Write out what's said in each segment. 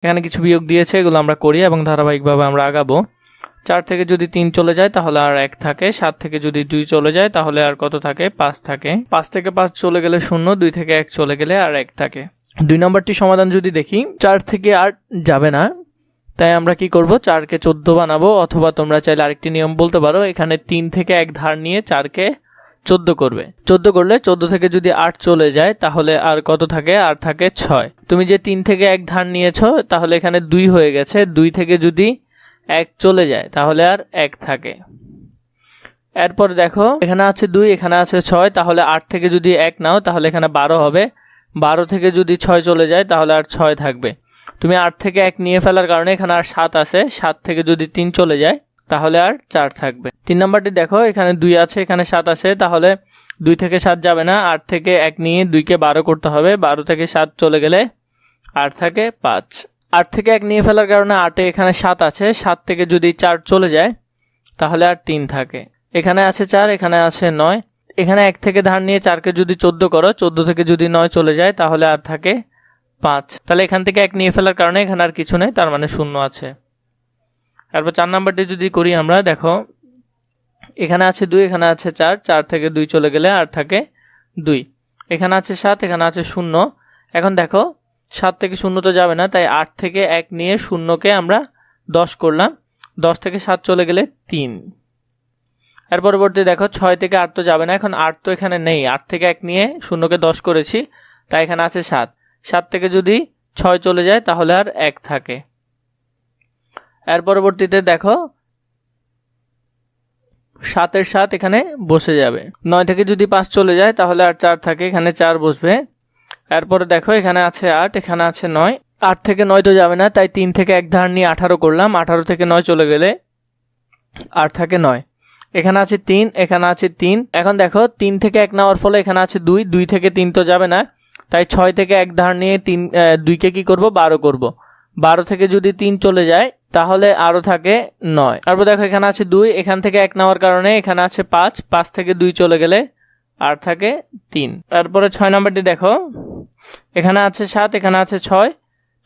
এখানে কিছু বিয়োগ দিয়েছে, এগুলো আমরা করি এবং ধারাবাহিকভাবে আমরা আগাবো। 4 থেকে যদি 3 চলে যায় তাহলে আর 1 থাকে। 7 থেকে যদি 2 চলে যায় তাহলে আর কত থাকে? 5 থাকে। 5 থেকে 5 চলে গেলে 0, 2 থেকে 1 চলে গেলে আর 1 থাকে। 2 নম্বরটি সমাধান যদি দেখি, 4 থেকে 8 যাবে না, তাই আমরা কি করব? 4কে 14 বানাবো, অথবা তোমরা চাইলে আরেকটি নিয়ম বলতে পারো, এখানে 3 থেকে 1 ধার নিয়ে 4কে 14 করবে। 14 করলে 14 থেকে যদি 8 চলে যায় তাহলে আর কত থাকে? আর থাকে 6। তুমি যে 3 থেকে 1 ধার নিয়েছো তাহলে এখানে 2 হয়ে গেছে। 2 থেকে যদি 1 চলে যায় তাহলে আর 1 থাকে। এরপর দেখো এখানে আছে 2, এখানে আছে 6, তাহলে 8 থেকে যদি 1 নাও তাহলে এখানে 12 হবে। 12 থেকে যদি 6 চলে যায় তাহলে আর 6 থাকবে। তুমি 8 থেকে 1 নিয়ে ফেলার কারণে এখানে আর 7 আছে। 7 থেকে যদি 3 চলে যায় তাহলে আর 4 থাকবে। 3 নাম্বারটি দেখো, এখানে 2 আছে, এখানে 7 আছে, তাহলে 2 থেকে 7 যাবে না। 8 থেকে 1 নিয়ে 2কে 12 করতে হবে। 12 থেকে 7 চলে গেলে আর থাকে 5। 8 থেকে 1 নিয়ে ফেলার কারণে 8-এ এখানে 7 আছে। 7 থেকে যদি 4 চলে যায় তাহলে আর 3 থাকে। এখানে আছে 4, এখানে আছে 9। এখানে 1 থেকে ধার নিয়ে 4কে যদি 14 করো, 14 থেকে যদি 9 চলে যায় তাহলে আর থাকে 5। তাহলে এখান থেকে 1 নিয়ে ফেলার কারণে এখানে আর কিছু নেই, তার মানে 0 আছে। তারপর 4 নাম্বারটি যদি করি আমরা, দেখো এখানে আছে 2, এখানে আছে 4, 4 থেকে 2 চলে গেলে আর থাকে 2। এখানে আছে 7, এখানে আছে 0। এখন দেখো 7 থেকে 0 তো যাবে না, তাই 8 থেকে 1 নিয়ে 0কে আমরা 10 করলাম। 10 থেকে 7 চলে গেলে 3। এর পরবর্তী দেখো 6 থেকে 8 তো যাবে না, এখন 8 তো এখানে নেই। 8 থেকে 1 নিয়ে 0কে 10 করেছি, তাই এখানে আছে 7। 7 থেকে যদি 6 চলে যায় তাহলে আর 1 থাকে। এর পরবর্তীতে দেখো 7-এর 7 এখানে বসে যাবে। 9 থেকে যদি 5 চলে যায় তাহলে আর 4 থাকে, এখানে 4 বসবে। এরপরে দেখো এখানে আছে 8, এখানে আছে 9। 8 থেকে 9 তো যাবে না, তাই 3 থেকে 1 ধার নিয়ে 18 করলাম। 18 থেকে 9 চলে গেলে আর থাকে 9। এখানে আছে 3, এখানে আছে 3। এখন দেখো 3 থেকে 1 নেওয়ার ফলে এখানে আছে 2, 2 থেকে 3 তো যাবে না, তাই 6 থেকে 1 ধার নিয়ে 2কে কি করব? 12 করব। 12 থেকে যদি 3 চলে যায় তাহলে আরও থাকে 9। তারপর দেখো এখানে আছে 2, এখান থেকে 1 নেওয়ার কারণে এখানে আছে 5, 5 থেকে 2 চলে গেলে আর থাকে 3। তারপরে 6 নাম্বারটি দেখো, এখানে আছে 7, এখানে আছে 6।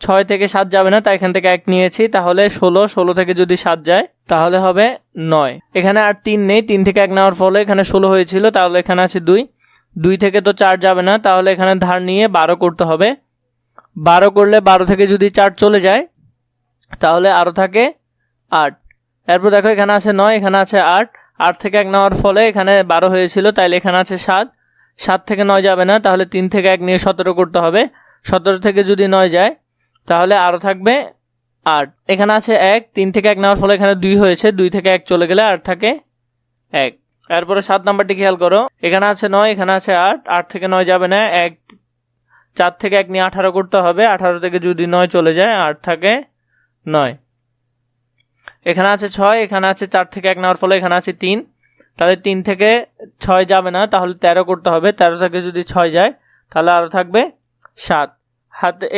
6 থেকে 7 যাবে না, তাই এখান থেকে 1 নিয়েছি, তাহলে 16। 16 থেকে যদি 7 যায় তাহলে হবে 9। এখানে আর 3 নেই, 3 থেকে 1 নেওয়ার ফলে এখানে 16 হয়েছিল, তাহলে এখানে আছে 2। 2 থেকে তো 4 যাবে না, তাহলে এখানে ধার নিয়ে 12 করতে হবে। 12 করলে 12 থেকে যদি 4 চলে যায় তাহলে আরও থাকে 8। এরপর দেখো এখানে আছে 9, এখানে আছে 8। 8 থেকে 1 নেওয়ার ফলে এখানে 12 হয়েছিল, তাইলে এখানে আছে 7। 7 থেকে 9 যাবে না, তাহলে 3 থেকে 1 নিয়ে 17 করতে হবে। 17 থেকে যদি 9 যায় তাহলে আরও থাকবে 8। এখানে আছে 1, 3 থেকে 1 নেওয়ার ফলে এখানে 2 হয়েছে। 2 থেকে 1 চলে গেলে আর থাকে 1। এরপরে 7 নাম্বারটি খেয়াল করো, এখানে আছে 9, এখানে আছে 8। 8 থেকে 9 যাবে না, 4 থেকে 1 নিয়ে 18 করতে হবে। 18 থেকে যদি 9 চলে যায় আর থাকে 9। এখানে আছে 6, এখানে আছে 4 থেকে 1 নেওয়ার ফলে এখানে আছে 3, তাহলে 3 থেকে 6 যাবে না, তাহলে 13 করতে হবে। 13 থেকে যদি 6 যায় তাহলে আরও থাকবে 7।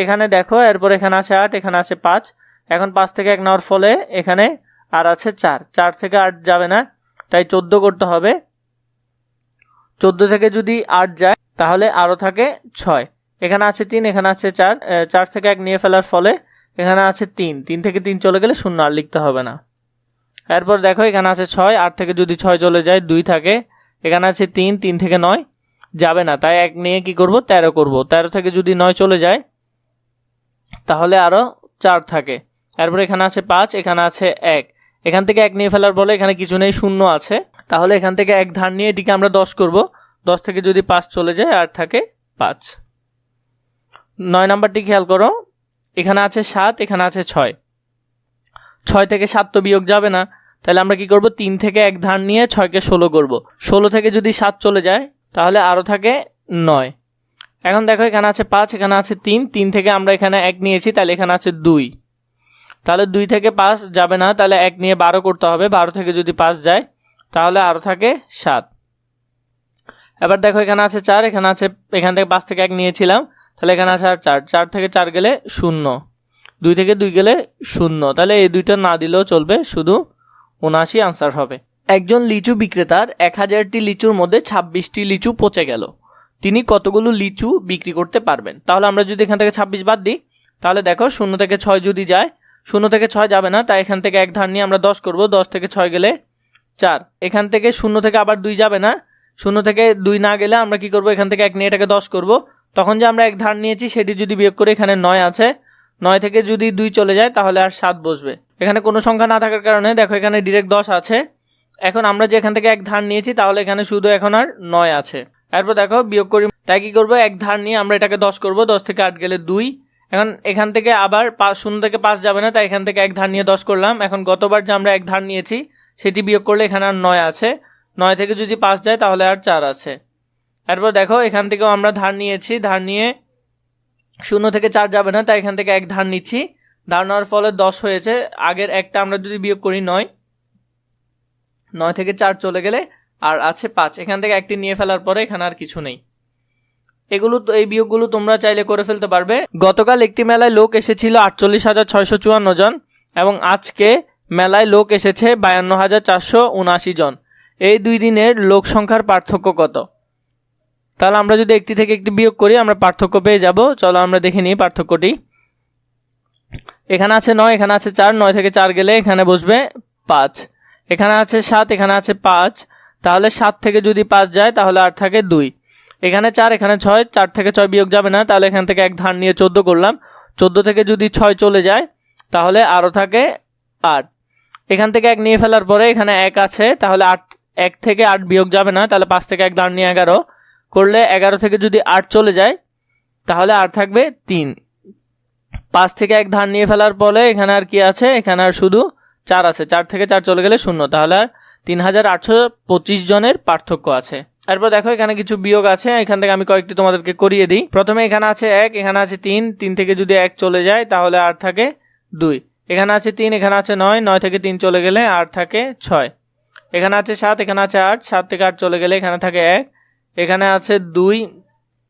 এখানে দেখো এরপর এখানে আছে 8, এখানে আছে 5। এখন 5 থেকে 1 নেওয়ার ফলে এখানে আর আছে 4। 4 থেকে 8 যাবে না, তাই 14 করতে হবে। 14 থেকে যদি 8 যায় তাহলে আরও থাকে 6। এখানে আছে 3, এখানে আছে 4। 4 থেকে 1 নিয়ে ফেলার ফলে এখানে আছে 3। 3 থেকে 3 চলে গেলে 0 আর লিখতে হবে না। এরপর দেখো এখানে আছে 6। 8 থেকে যদি 6 চলে যায় 2 থাকে। এখানে আছে 3। 3 থেকে 9 যাবে না, তাই 1 নিয়ে কি করব? 13 করব। 13 থেকে যদি 9 চলে যায় তাহলে আরও 4 থাকে। এরপর এখানে আছে 5, এখানে আছে 1। এখান থেকে 1 নিয়ে ফেলার ফলে এখানে কিছু নেই, 0 আছে। তাহলে এখান থেকে 1 ধার নিয়ে এটিকে আমরা 10 করব। 10 থেকে যদি 5 চলে যায় আর থাকে 5। 9 নাম্বারটি খেয়াল করো, এখানে আছে 7, এখানে আছে 6। 6 থেকে 7 তো বিয়োগ যাবে না, তাহলে আমরা কি করব? 3 থেকে 1 ধার নিয়ে 6কে 16 করব। 16 থেকে যদি 7 চলে যায় তাহলে আরও থাকে 9। এখন দেখো এখানে আছে 5, এখানে আছে 3। 3 থেকে আমরা এখানে 1 নিয়েছি, তাহলে এখানে আছে 2। তাহলে 2 থেকে 5 যাবে না, তাহলে 1 নিয়ে 12 করতে হবে। 12 থেকে যদি 5 যায় তাহলে আরও থাকে 7। এবার দেখো এখানে আছে 4, এখান থেকে 5 থেকে 1 নিয়েছিলাম, তাহলে এখানে আছে আর 4। 4 থেকে 4 গেলে 0। 2 থেকে 2 গেলে 0, তাহলে এই দুইটা না দিলেও চলবে, শুধু 79 আনসার হবে। একজন লিচু বিক্রেতার 1000টি লিচুর মধ্যে 26টি লিচু পচে গেল, তিনি কতগুলো লিচু বিক্রি করতে পারবেন? তাহলে আমরা যদি এখান থেকে 26 বাদ দিই তাহলে দেখো 0 থেকে 6 যদি যায়, 0 থেকে 6 যাবে না, তাই এখান থেকে এক ধার নিয়ে আমরা 10 করব। 10 থেকে 6 গেলে 4। এখান থেকে 0 থেকে আবার 2 যাবে না, 0 থেকে 2 না গেলে আমরা কি করব, এখান থেকে 1 নিয়ে এটাকে 10 করব। তখন যে আমরা এক ধার নিয়েছি সেটি যদি বিয়োগ করে এখানে 9 আছে, 9 থেকে যদি 2 চলে যায় তাহলে আর 7 বসবে। এখানে কোনো সংখ্যা না থাকার কারণে দেখো এখানে ডিরেক্ট 10 আছে। এখন আমরা যে এখান থেকে এক ধার নিয়েছি তাহলে এখানে শুধু এখন আর 9 আছে। এরপর দেখো বিয়োগ করি, তাই কি করব, এক ধার নিয়ে আমরা এটাকে 10 করব। 10 থেকে 8 গেলে 2। এখন এখান থেকে আবার 0 থেকে 5 যাবে না, তাই এখান থেকে এক ধার নিয়ে 10 করলাম। এখন গতবার যে আমরা এক ধার নিয়েছি সেটি বিয়োগ করলে এখানে আর 9 আছে। 9 থেকে যদি 5 যায় তাহলে আর 4 আছে। এরপর দেখো এখান থেকেও আমরা ধার নিয়েছি, ধার নিয়ে 0 থেকে 4 যাবে না, তাই এখান থেকে এক ধার নিচ্ছি। ধার নেওয়ার ফলে 10 হয়েছে। আগের একটা আমরা যদি বিয়োগ করি 9, 9 থেকে 4 চলে গেলে আর আছে 5। এখান থেকে একটি নিয়ে ফেলার পরে এখানে আর কিছু নেই। এই বিয়োগগুলো তোমরা চাইলে করে ফেলতে পারবে। গতকাল একটি মেলায় লোক এসেছিল 48,654 জন এবং আজকে মেলায় লোক এসেছে 52,479 জন। এই 2 দিনের লোক সংখ্যার পার্থক্য কত? তাহলে আমরা যদি একটি থেকে একটি বিয়োগ করি আমরা পার্থক্য পেয়ে যাব। চলো আমরা দেখে নিই পার্থক্যটি। এখানে আছে 9, এখানে আছে 4, 9 থেকে 4 গেলে এখানে বসবে 5। এখানে আছে 7, এখানে আছে 5, তাহলে 7 থেকে যদি 5 যায় তাহলে আর থাকে 2। এখানে 4, এখানে 6, 4 থেকে 6 বিয়োগ যাবে না, তাহলে এখান থেকে এক ধার নিয়ে 14 করলাম। 14 থেকে যদি 6 চলে যায় তাহলে আরও থাকে 8। এখান থেকে 1 নিয়ে ফেলার পরে এখানে 1 আছে, তাহলে 1 থেকে 8 বিয়োগ যাবে না, তাহলে 5 থেকে 1 ধার নিয়ে 11 করলে 11 থেকে যদি 8 চলে যায় তাহলে আর থাকবে 3। 5 থেকে 1 ধার নিয়ে ফেলার পরে এখানে আর কি আছে, এখানে আর শুধু 4 আছে। 4 থেকে 4 চলে গেলে 0, তাহলে আর 3,825 জনের পার্থক্য আছে। এরপর দেখো এখানে কিছু বিয়োগ আছে, এখান থেকে আমি কয়েকটি তোমাদেরকে করিয়ে দিই। প্রথমে এখানে আছে 1, এখানে আছে 3, 3 থেকে যদি 1 চলে যায় তাহলে আর থাকে 2। এখানে আছে 3, এখানে আছে 9, 9 থেকে 3 চলে গেলে আর থাকে 6। এখানে আছে 7, এখানে আছে 8, 7 থেকে 8 চলে গেলে এখানে থাকে 1। এখানে আছে 2,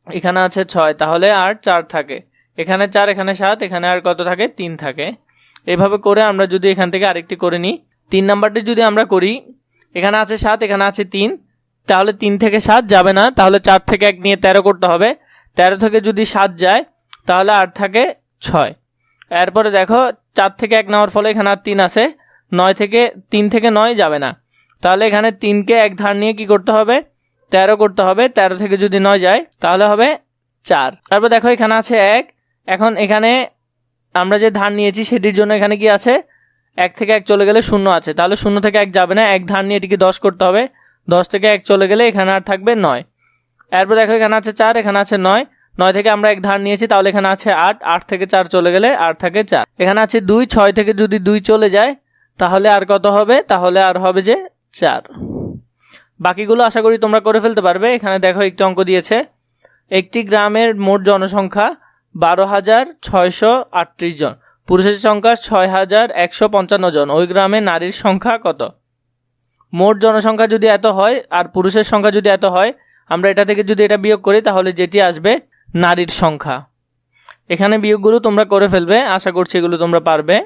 এখানে আছে 6, তাহলে আর 4 থাকে। এখানে 4, এখানে 7, এখানে আর কত থাকে, 3 থাকে। এভাবে করে আমরা যদি এখান থেকে আরেকটি করে নিই, 3 নাম্বারটি যদি আমরা করি, এখানে আছে 7, এখানে আছে 3, তাহলে 3 থেকে 7 যাবে না, তাহলে 4 থেকে 1 নিয়ে 13 করতে হবে। 13 থেকে যদি 7 যায় তাহলে আর থাকে 6। এরপরে দেখো 4 থেকে 1 নেওয়ার ফলে এখানে আর 3 আছে। 3 থেকে 9 যাবে না, তাহলে এখানে 3কে 1 ধার নিয়ে কি করতে হবে, 13 করতে হবে। 13 থেকে যদি 9 যায় তাহলে হবে 4। তারপর দেখো এখানে আছে 1। এখন এখানে আমরা যে ধার নিয়েছি সেটির জন্য এখানে কি আছে, 1 থেকে 1 চলে গেলে 0 আছে, তাহলে 0 থেকে 1 যাবে না, 1 ধার নিয়ে এটিকে 10 করতে হবে। 10 থেকে 1 চলে গেলে এখানে আর থাকবে 9। এরপর দেখো এখানে আছে 4, এখানে আছে 9, 9 থেকে আমরা 1 ধার নিয়েছি, তাহলে এখানে আছে 8, 8 থেকে 4 চলে গেলে আর থাকে 4। এখানে আছে 2, 6 থেকে যদি 2 চলে যায় তাহলে আর কত হবে, তাহলে আর হবে যে 4। বাকিগুলো আশা করি তোমরা করে ফেলতে পারবে। এখানে দেখো একটি অঙ্ক দিয়েছে, একটি গ্রামের মোট জনসংখ্যা 12,638 জন, পুরুষের সংখ্যা 6,155 জন, ওই গ্রামে নারীর সংখ্যা কত? মোট জনসংখ্যা যদি এত হয় আর পুরুষের সংখ্যা যদি এত হয়, আমরা এটা থেকে যদি এটা বিয়োগ করি তাহলে যেটি আসবে নারীর সংখ্যা। এখানে বিয়োগগুলো তোমরা করে ফেলবে, আশা করছি এগুলো তোমরা পারবে।